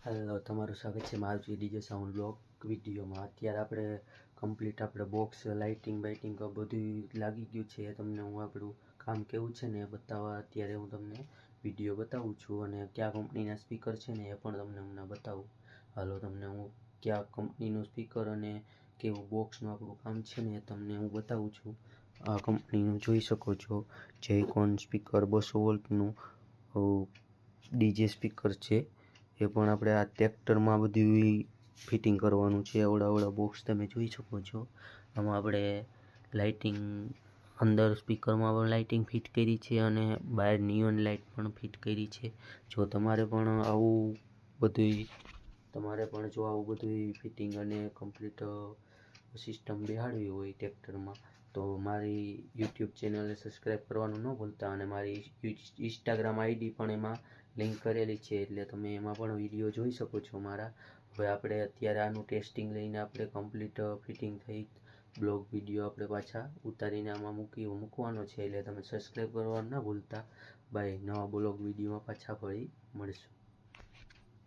Hello, તમારું સ્વાગત છે મારુતિ ડીજે સાઉન્ડ બ્લોગ વિડીયોમાં. અત્યારે આપણે કમ્પ્લીટ આપણે બોક્સ લાઇટિંગ બાઇટિંગ બધું લાગી ગયું છે. તમને હું આપણું કામ કેવું છે ને એ બતાવવા અત્યારે હું તમને વિડીયો બતાવું છું, અને કયા કંપનીના સ્પીકર છે ને એ પણ તમને હમણાં બતાવું. હાલો, તમને હું કયા કંપનીનું સ્પીકર અને કેવું બોક્સનું આપણું કામ છે ને એ તમને હું બતાવું છું. આ કંપનીનું જોઈ શકો છો, જયકોન સ્પીકર 200 વોલ્ટનું ડીજે સ્પીકર છે. એ પણ આપણે આ ટ્રેક્ટરમાં બધું ફિટિંગ કરવાનું છે. આવડા બોક્સ તમે જોઈ શકો છો. આમાં આપણે લાઇટિંગ અંદર સ્પીકરમાં પણ લાઇટિંગ ફિટ કરી છે, અને બહાર નિયોન લાઇટ પણ ફિટ કરી છે. જો તમારે પણ આવું બધું ફિટિંગ અને કમ્પ્લીટ સિસ્ટમ બેહાડવી હોય ટ્રેક્ટરમાં, તો મારી યુટ્યુબ ચેનલને સબસ્ક્રાઈબ કરવાનું ન ભૂલતા, અને મારી ઇન્સ્ટાગ્રામ આઈડી પણ એમાં લિંક કરેલી છે, એટલે તમે એમાં પણ વિડીયો જોઈ શકો છો મારા. હવે આપણે અત્યારે આનું ટેસ્ટિંગ લઈને આપણે કમ્પ્લીટ ફિટિંગ થઈ બ્લોગ વિડીયો આપણે પાછા ઉતારીને આમાં મૂકવાનો છે, એટલે તમે સબસ્ક્રાઈબ કરવાનું ના ભૂલતા. બાય. નવા બ્લોગ વિડીયોમાં પાછા ફરી મળશું.